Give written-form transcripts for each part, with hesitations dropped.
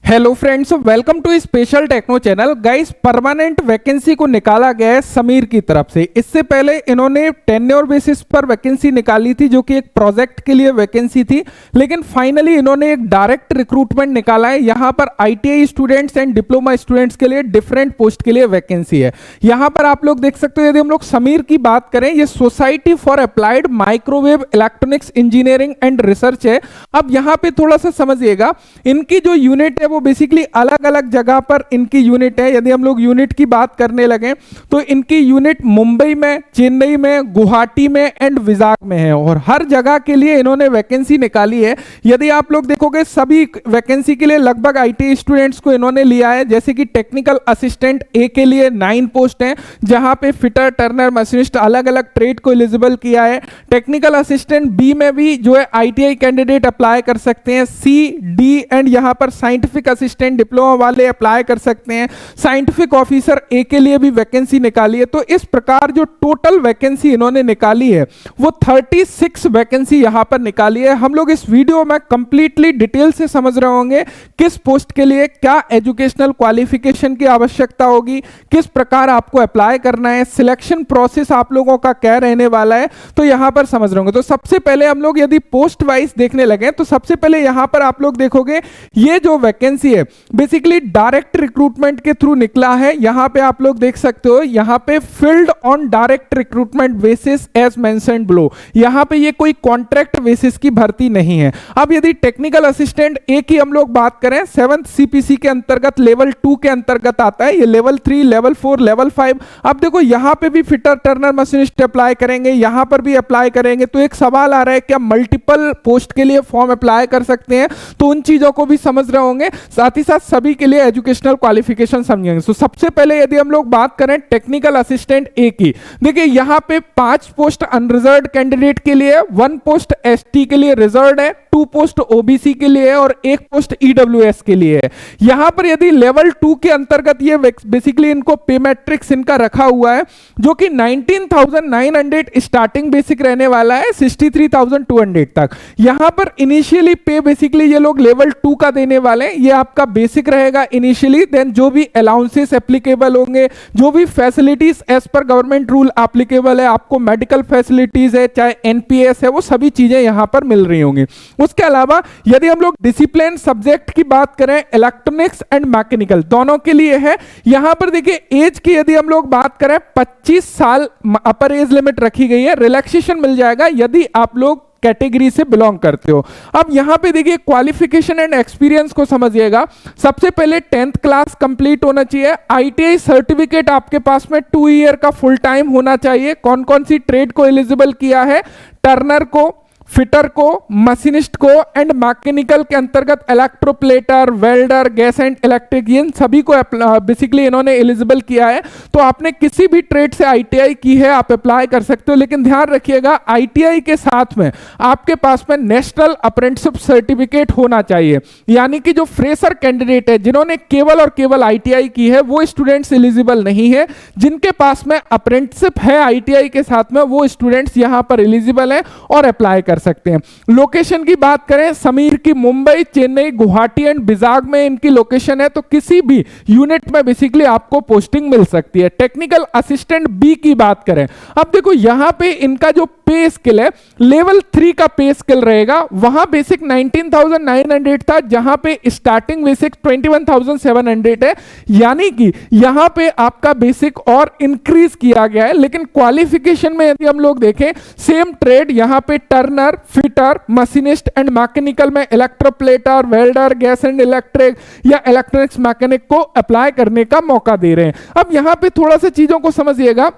Hello friends, welcome to special techno channel. Guys, permanent vacancy को निकाला गया है समीर की तरफ से। इससे पहले इन्होंने टेन्योर बेसिस पर वैकेंसी निकाली थी, जो कि एक प्रोजेक्ट के लिए वैकेंसी थी, लेकिन फाइनली इन्होंने एक डायरेक्ट रिक्रूटमेंट निकाला है। यहाँ पर ITI students and diploma students के लिए डिफरेंट पोस्ट के लिए वैकेंसी है। यहाँ पर आप लोग देख सकते हो, यदि हम लोग समीर की बात करें, ये society for applied microwave electronics engineering and research है। अब यहाँ पे थोड़ा सा समझिएगा, इनकी जो यूनिट है वो बेसिकली अलग अलग जगह पर इनकी यूनिट है। यदि हम लोग यूनिट की बात करने लगे तो इनकी यूनिट मुंबई में, चेन्नई में, गुवाहाटी में एंड विजाग में है, और हर जगह के लिए इन्होंने वैकेंसी निकाली है। यदि आप लोग देखोगे, सभी वैकेंसी के लिए लगभग आईटी स्टूडेंट्स को इन्होंने लिया है। जैसे कि टेक्निकल असिस्टेंट ए के लिए 9 पोस्ट हैं, जहां पे फिटर, टर्नर, मशीनिस्ट अलग अलग ट्रेड को एलिजिबल किया है। टेक्निकल असिस्टेंट बी में भी जो है आईटीआई कैंडिडेट अप्लाई कर सकते हैं। सी, डी एंड यहां पर साइंटिफिक असिस्टेंट डिप्लोमा वाले अप्लाई कर सकते हैं। साइंटिफिक ऑफिसर ए के लिए भी वैकेंसी निकाली है। तो इस प्रकार जो टोटल वैकेंसी इन्होंने निकाली है वो 36 वैकेंसी यहां पर निकाली है। हम लोग इस वीडियो में कंप्लीटली डिटेल से समझ रहे होंगे किस पोस्ट के लिए क्या एजुकेशनल क्वालिफिकेशन की आवश्यकता होगी, किस प्रकार आपको अप्लाई करना है, सिलेक्शन प्रोसेस आप लोगों का क्या रहने वाला है, तो यहां पर समझ रहे होंगे। तो सबसे पहले हम लोग यदि पोस्ट वाइज देखने लगे तो सबसे पहले यहां पर आप लोग देखोगे, ये जो वैकेंसी है बेसिकली डायरेक्ट रिक्रूटमेंट के थ्रू निकला है। यहां पे आप लोग देख सकते हो, यहां पे filled on direct recruitment basis as mentioned below. यहां पे ये कोई कॉन्ट्रैक्ट बेसिस की भर्ती नहीं है। अब यदि टेक्निकल असिस्टेंट ए की हम लोग बात करें, 7th सीपीसी के अंतर्गत लेवल 2 के अंतर्गत आता है। ये लेवल 3, लेवल 4, लेवल 5। अब देखो, यहां पे भी फिटर, टर्नर, मशीनिस्ट अप्लाई करेंगे, यहां पर भी अप्लाई करेंगे। तो एक सवाल आ रहा है, क्या मल्टीपल पोस्ट के लिए फॉर्म अप्लाई कर सकते हैं? तो उन चीजों को भी समझ रहे होंगे, साथ ही साथ सभी के लिए एजुकेशनल क्वालिफिकेशन समझेंगे। तो सबसे पहले यदि हम लोग बात करें टेक्निकल असिस्टेंट ए की, देखिए यहां पे 5 पोस्ट अनरिजर्व्ड कैंडिडेट के लिए, 1 पोस्ट एसटी के लिए रिजर्व्ड है, 2 पोस्ट ओबीसी के लिए है और 1 पोस्ट ईडब्ल्यूएस के लिए है। यहां पर यदि लेवल 2 के अंतर्गत ये बेसिकली इनको पे मैट्रिक्स इनका रखा हुआ है, जो कि 19,900 स्टार्टिंग बेसिक रहने वाला है, 63,200 तक। यहां पर इनिशियली पे बेसिकली ये लोग लेवल 2 का देने वाले हैं। ये आपका बेसिक रहेगा इनिशियली, देन जो भी अलाउंसेस एप्लीकेबल होंगे, जो भी facilities as per government rule applicable है, आपको मेडिकल फैसिलिटीज है, चाहे एनपीएस है, वो सभी चीजें यहां पर मिल रही होंगी। उसके अलावा यदि हम लोग डिसिप्लिन सब्जेक्ट की बात करें, इलेक्ट्रॉनिक्स एंड मैकेनिकल दोनों के लिए है। यहां पर देखिए एज की यदि हम लोग बात करें, 25 साल अपर एज लिमिट रखी गई है। रिलैक्सेशन मिल जाएगा यदि आप लोग कैटेगरी से बिलोंग करते हो। अब यहां पे देखिए क्वालिफिकेशन एंड एक्सपीरियंस को समझिएगा। सबसे पहले 10th क्लास कंप्लीट होना चाहिए। आईटीआई सर्टिफिकेट आपके पास में 2 ईयर का फुल टाइम होना चाहिए। कौन कौन सी ट्रेड को एलिजिबल किया है? टर्नर को, फिटर को, मशीनिस्ट को एंड मैकेनिकल के अंतर्गत इलेक्ट्रोप्लेटर, वेल्डर, गैस एंड इलेक्ट्रिक, इन सभी को बेसिकली इन्होंने एलिजिबल किया है। तो आपने किसी भी ट्रेड से आईटीआई की है, आप अप्लाई कर सकते हो, लेकिन ध्यान रखिएगा आईटीआई के साथ में आपके पास में नेशनल अप्रेंटिसशिप सर्टिफिकेट होना चाहिए। यानी कि जो फ्रेशर कैंडिडेट है, जिन्होंने केवल और केवल आईटीआई की है, वो स्टूडेंट्स एलिजिबल नहीं है। जिनके पास में अप्रेंटिसशिप है आईटीआई के साथ में, वो स्टूडेंट्स यहां पर एलिजिबल है और अप्लाई कर सकते हैं। लोकेशन की बात करें, समीर की मुंबई, चेन्नई, गुवाहाटी एंड विजाग में इनकी लोकेशन है। तो किसी भी यूनिट में बेसिकली आपको पोस्टिंग मिल सकती है। टेक्निकल असिस्टेंट बी की बात करें, अब देखो यहां पे इनका जो पे स्किल है, लेवल 3 का पे स्किल रहेगा। वहां बेसिक 19,900 था, जहां पे स्टार्टिंग बेसिक 21,700 है। यानी कि यहां पे आपका बेसिक और इंक्रीज किया गया है। लेकिन क्वालिफिकेशन में यदि हम लोग देखें, सेम ट्रेड यहां पे Turner, fitter, machinist and mechanical में इलेक्ट्रोप्लेटर, वेल्डर, गैस एंड इलेक्ट्रिक या इलेक्ट्रॉनिक्स मैकेनिक को अप्लाई करने का मौका दे रहे हैं। अब यहां पे थोड़ा सा चीजों को समझिएगा।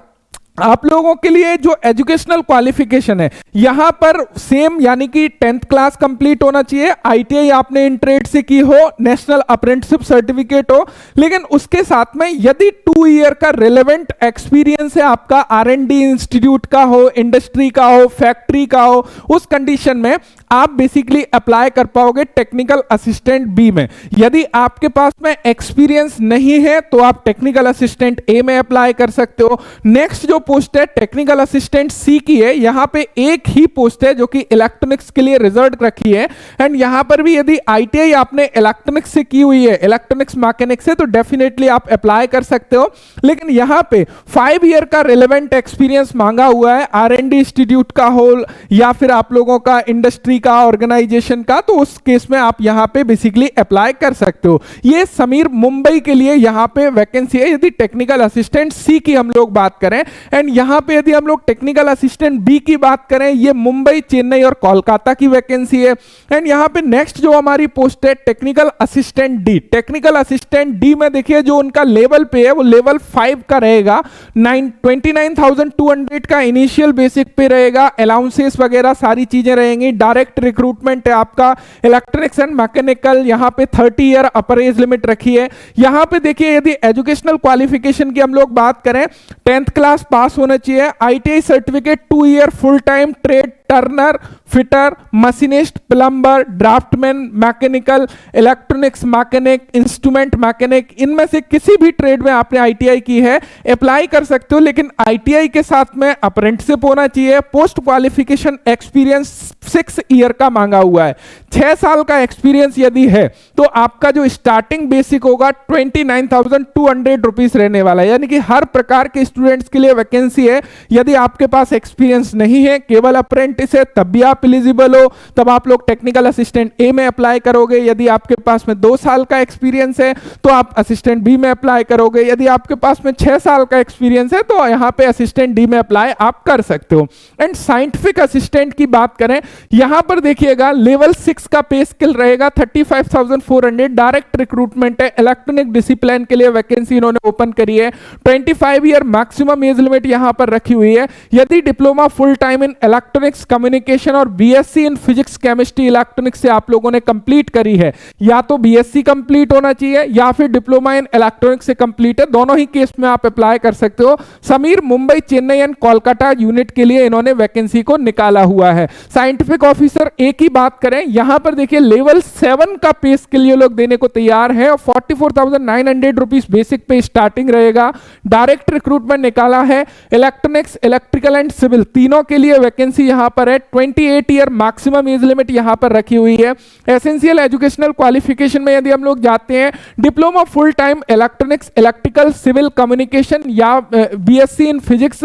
आप लोगों के लिए जो एजुकेशनल क्वालिफिकेशन है, यहां पर सेम, यानी कि 10th क्लास कंप्लीट होना चाहिए। आईटीआई आपने इन ट्रेड से की हो, नेशनल अप्रेंटिसशिप सर्टिफिकेट हो, लेकिन उसके साथ में यदि 2 ईयर का रिलेवेंट एक्सपीरियंस है आपका, आरएनडी इंस्टीट्यूट का हो, इंडस्ट्री का हो, फैक्ट्री का हो, उस कंडीशन में आप बेसिकली अप्लाई कर पाओगे टेक्निकल असिस्टेंट बी में। यदि आपके पास में एक्सपीरियंस नहीं है तो आप टेक्निकल असिस्टेंट ए में अप्लाई कर सकते हो। नेक्स्ट जो पोस्ट है टेक्निकल असिस्टेंट सी की है, यहां पे एक ही पोस्ट है जो कि इलेक्ट्रॉनिक्स के लिए रिजर्व रखी है। एंड यहां पर भी यदि आईटीआई आपने इलेक्ट्रॉनिक्स से की हुई है, इलेक्ट्रॉनिक्स मैकेनिक्स से, तो डेफिनेटली आप अप्लाई कर सकते हो। लेकिन यहां पे 5 ईयर का रिलेवेंट एक्सपीरियंस मांगा हुआ है, आर&डी इंस्टीट्यूट का हो या फिर आप लोगों का इंडस्ट्री का, ऑर्गेनाइजेशन का, तो उस केस में आप यहां पे बेसिकली अप्लाई कर सकते हो। ये समीर मुंबई के लिए यहां पे वैकेंसी है यदि टेक्निकल असिस्टेंट सी की हम लोग बात करें। एंड यहां पे यदि हम लोग टेक्निकल असिस्टेंट बी की बात करें, ये मुंबई, चेन्नई और कोलकाता की वैकेंसी है। एंड यहां पे नेक्स्ट जो हमारी पोस्ट है technical assistant D. Technical assistant D में देखिए जो उनका लेवल पे है वो लेवल 5 का रहेगा। 29,200 का इनिशियल बेसिक पे रहेगा, अलाउंसेस वगैरह सारी चीजें रहेंगी। डायरेक्ट रिक्रूटमेंट है आपका। इलेक्ट्रॉनिक्स एंड मैकेनिकल यहां पे 30 ईयर अपर एज लिमिट रखी है। यहां पे देखिए यदि एजुकेशनल क्वालिफिकेशन की हम लोग बात करें, 10th क्लास पास होना चाहिए, ITI certificate, 2 year full time trade, turner, fitter, machinist, plumber, draftsman, mechanical, electronics mechanic, instrument mechanic, इनमें से किसी भी ट्रेड में आपने आईटीआई की है अप्लाई कर सकते हो। लेकिन आईटीआई के साथ में अप्रेंटिसशिप होना चाहिए। पोस्ट क्वालिफिकेशन एक्सपीरियंस 6 ईयर का मांगा हुआ है। 6 साल का एक्सपीरियंस यदि है तो आपका जो स्टार्टिंग बेसिक होगा 29,200 रुपीज रहने वाला है। यानी कि हर प्रकार के स्टूडेंट्स के लिए वैकेंसी है। यदि आपके पास एक्सपीरियंस नहीं है, केवल अप्रेंटिस है, तब भी आप एलिजिबल हो। तब आप लोग टेक्निकल असिस्टेंट ए में अप्लाई करोगे। यदि आपके पास में 2 साल का एक्सपीरियंस है तो आप असिस्टेंट बी में अप्लाई करोगे। यदि आपके पास में 6 साल का एक्सपीरियंस है तो यहां पे असिस्टेंट डी में अप्लाई आप कर सकते हो। एंड साइंटिफिक असिस्टेंट की बात करें, यहां पर देखिएगा लेवल 6 का पे स्केल रहेगा 35,400। डायरेक्ट रिक्रूटमेंट है। इलेक्ट्रॉनिक डिसिप्लिन के लिए वैकेंसी इन्होंने ओपन करी है। 25 ईयर मैक्सिमम एज लिमिट यहां पर रखी हुई है। यदि diploma full time in electronics communication और BSc in physics chemistry electronics से आप लोगों ने कंप्लीट करी है, या तो बीएससी कंप्लीट होना चाहिए या फिर डिप्लोमा इन इलेक्ट्रॉनिक्स से कंप्लीट है। दोनों ही केस में आप अप्लाई कर सकते हो। समीर मुंबई, चेन्नई एंड कोलकाता यूनिट के लिए इन्होंने वैकेंसी को निकाला हुआ है। साइंटिफिक ऑफिसर ए की बात करें, यहां पर देखिए लेवल 7 का पे स्केल ये लोग देने को तैयार है और 44,900 रुपीज बेसिक पे स्टार्टिंग रहेगा। डायरेक्ट रिक्रूटमेंट निकाला है। इलेक्ट्रॉनिक्स, इलेक्ट्रिकल एंड सिविल तीनों के लिए वैकेंसी यहां पर है। 28 ईयर मैक्सिमम एज लिमिट यहां पर रखी हुई है। एसेंशियल एजुकेशनल क्वालिफिकेशन में यदि हम लोग जाते हैं, diploma full time electronics, electrical, civil, communication या बीएससी इन फिजिक्स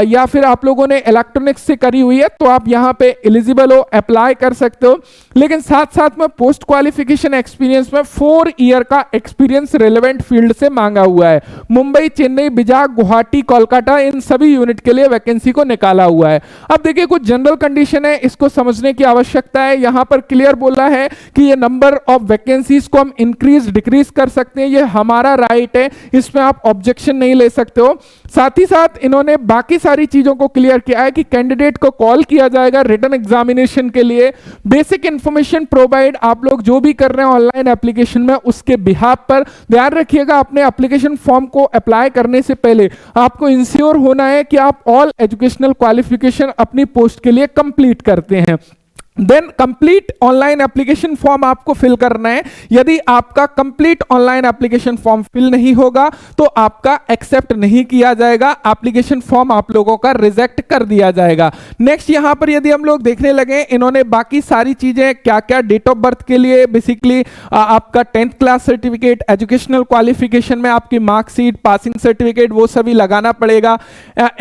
या फिर आप लोगों ने इलेक्ट्रॉनिक्स से करी हुई है तो आप यहां पे एलिजिबल हो, अप्लाई कर सकते हो। लेकिन साथ साथ में पोस्ट क्वालिफिकेशन एक्सपीरियंस में 4 ईयर का एक्सपीरियंस रिलेवेंट फील्ड से मांगा हुआ है। मुंबई, चेन्नई, बिजाग, गुवाहाटी, कोलकाता, इन सभी यूनिट के लिए वैकेंसी को निकाला हुआ है। अब देखिए कुछ जनरल कंडीशन है, इसको समझने की आवश्यकता है। यहां पर क्लियर बोला है कि ये नंबर ऑफ वैकेंसीज को हम इंक्रीज डिक्रीज कर सकते हैं, ये हमारा राइट है, इसमें आप ऑब्जेक्शन नहीं ले सकते हो। साथ ही साथ इन्होंने बाकी सारी चीजों को क्लियर किया है कि कैंडिडेट को कॉल किया जाएगा रिटन एग्जामिनेशन के लिए। बेसिक इंफॉर्मेशन प्रोवाइड आप लोग जो भी कर रहे हैं ऑनलाइन एप्लीकेशन में उसके बिहाफ पर ध्यान रखिएगा। अपने एप्लीकेशन फॉर्म को अप्लाई करने से पहले आपको इंश्योर होना है कि आप ऑल एजुकेशनल क्वालिफिकेशन अपनी पोस्ट के लिए कंप्लीट करते हैं। Then complete online application form आपको फिल करना है। यदि आपका complete online application form fill नहीं होगा तो आपका एक्सेप्ट नहीं किया जाएगा, एप्लीकेशन फॉर्म आप लोगों का रिजेक्ट कर दिया जाएगा। नेक्स्ट यहां पर यदि हम लोग देखने लगे, इन्होंने बाकी सारी चीजें क्या क्या डेट ऑफ बर्थ के लिए बेसिकली आपका 10th class certificate, educational qualification में आपकी मार्कशीट, पासिंग सर्टिफिकेट, वो सभी लगाना पड़ेगा।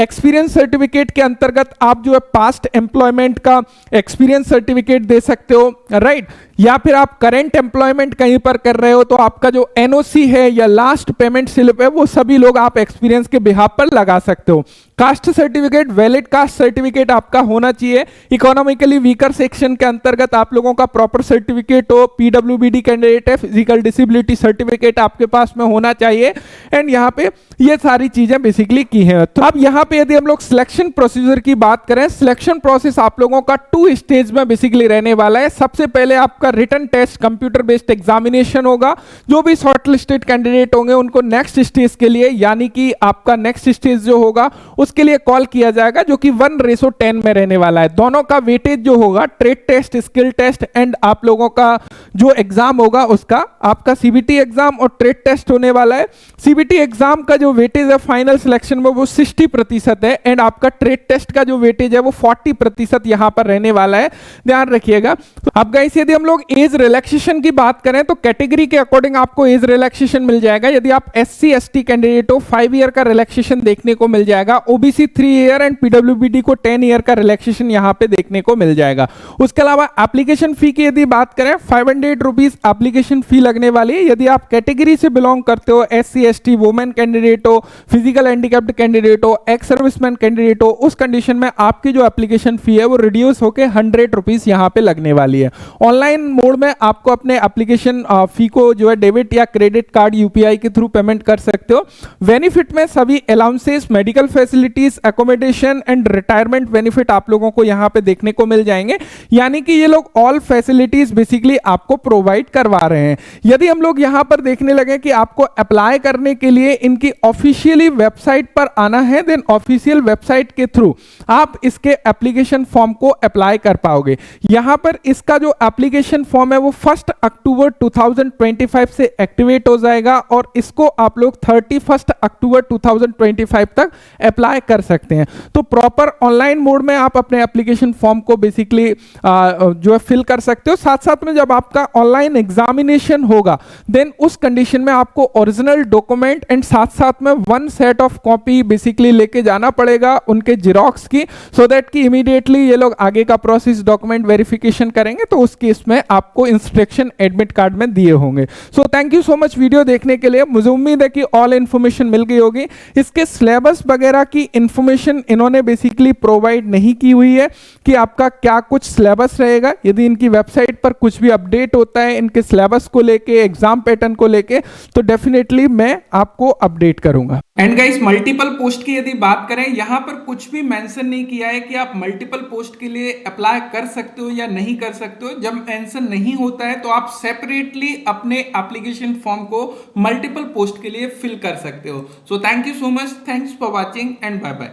एक्सपीरियंस सर्टिफिकेट के अंतर्गत आप जो है पास्ट एम्प्लॉयमेंट का एक्सपीरियंस सर्टिफिकेट दे सकते हो, राइट। या फिर आप करंट एम्प्लॉयमेंट कहीं पर कर रहे हो तो आपका जो एनओसी है या लास्ट पेमेंट स्लिप है वो सभी लोग आप एक्सपीरियंस के बिहाफ पर लगा सकते हो। Caste certificate, valid caste certificate आपका होना चाहिए। इकोनॉमिकली वीकर सेक्शन के अंतर्गत आप लोगों का प्रॉपर सर्टिफिकेट हो। पीडब्ल्यूबीडी कैंडिडेट है, फिजिकल डिसेबिलिटी सर्टिफिकेट आपके पास में होना चाहिए। एंड यहाँ पे ये सारी चीजें बेसिकली की हैं। तो अब यहाँ पे यदि हम लोग सिलेक्शन प्रोसीजर की बात करें, सिलेक्शन प्रोसेस आप लोगों का 2 स्टेज में बेसिकली रहने वाला है। सबसे पहले आपका आपका written test computer based examination होगा। जो भी शॉर्टलिस्टेड कैंडिडेट होंगे उनको नेक्स्ट स्टेज के लिए, यानी कि आपका नेक्स्ट स्टेज जो होगा उसके लिए कॉल किया जाएगा, जो कि 1:10 में रहने वाला है। दोनों का वेटेज जो होगा, trade test, skill test and आप लोगों का जो एग्जाम होगा उसका, आपका सीबीटी एग्जाम और ट्रेड टेस्ट होने वाला है। सीबीटी एग्जाम का जो वेटेज है फाइनल सिलेक्शन में वो 60% है एंड आपका ट्रेड टेस्ट का जो वेटेज है वो 40% यहां पर रहने वाला है, ध्यान रखिएगा। अब गाइस यदि हम लोग एज रिलैक्सेशन की बात करें तो कैटेगरी के अकॉर्डिंग आपको एज रिलैक्सेशन मिल जाएगा। यदि आप एससी एसटी कैंडिडेट हो 5 ईयर का रिलैक्सेशन देखने को मिल जाएगा, ओबीसी 3 ईयर एंड पीडब्ल्यूबीडी को 10 ईयर का रिलैक्सेशन यहां पे देखने को मिल जाएगा। उसके अलावा एप्लीकेशन फी की यदि बात करें 500 रुपीज एप्लीकेशन फी लगने वाली है। यदि आप कैटेगरी से बिलोंग करते हो, एससी एसटी, वुमेन कैंडिडेट हो, फिजिकल हैंडीकैप्ड कैंडिडेट हो, एक्स सर्विसमैन कैंडिडेट हो, उस कंडीशन में आपकी जो एप्लीकेशन फी है वो रिड्यूस होकर 100 रुपीज यहां पे लगने वाली है। ऑनलाइन मोड में आपको अपने एप्लीकेशन फी को जो है डेबिट या क्रेडिट कार्ड यूपीआई के थ्रू पेमेंट कर सकते हो। बेनिफिट में सभी allowances, medical facilities, accommodation and retirement benefit आप लोगों को यहां पे देखने को मिल जाएंगे, यानी कि ये लोग ऑल फैसिलिटीज बेसिकली आपको प्रोवाइड करवा रहे हैं। यदि हम लोग यहां पर देखने लगे कि आपको अप्लाई करने के लिए इनकी ऑफिशियली वेबसाइट पर आना है, देन ऑफिशियल वेबसाइट के थ्रू आप इसके एप्लीकेशन फॉर्म को अप्लाई कर पाओगे। यहां पर इसका जो एप्लीकेशन फॉर्म है वो 1 अक्टूबर 2025 से एक्टिवेट हो जाएगा और इसको आप लोग 31 अक्टूबर 2025 तक अप्लाई कर सकते हैं। तो प्रॉपर ऑनलाइन मोड में आप अपने एप्लीकेशन फॉर्म को बेसिकली जो है फिल कर सकते हो। साथ साथ में जब आपका ऑनलाइन एग्जामिनेशन होगा देन उस कंडीशन में आपको ओरिजिनल डॉक्यूमेंट एंड साथ साथ में 1 सेट ऑफ कॉपी बेसिकली लेके जाना पड़ेगा उनके जिरोक्स की, सो दैट कि इमीडिएटली ये लोग आगे का प्रोसेस डॉक्यूमेंट वेरिफिकेशन करेंगे तो उस केस में आपको इंस्ट्रक्शन एडमिट कार्ड में दिए होंगे। सो thank you so much video देखने के लिए। मुझे उम्मीद है कि ऑल इन्फॉर्मेशन मिल गई होगी। इसके सिलेबस वगैरह की इंफॉर्मेशन इन्होंने बेसिकली प्रोवाइड नहीं की हुई है कि आपका क्या कुछ सिलेबस रहेगा। यदि इनकी वेबसाइट पर कुछ भी अपडेट होता है इनके सिलेबस को लेके, एग्जाम पैटर्न को लेके, तो डेफिनेटली मैं आपको अपडेट करूंगा। एंड गाइस मल्टीपल पोस्ट की यदि बात करें, यहां पर कुछ भी मेंशन नहीं किया है कि आप मल्टीपल पोस्ट के लिए अप्लाई कर सकते हो या नहीं कर सकते हो। जब मेंशन नहीं होता है तो आप सेपरेटली अपने एप्लीकेशन फॉर्म को मल्टीपल पोस्ट के लिए फिल कर सकते हो। So thank you so much, thanks for watching and bye bye.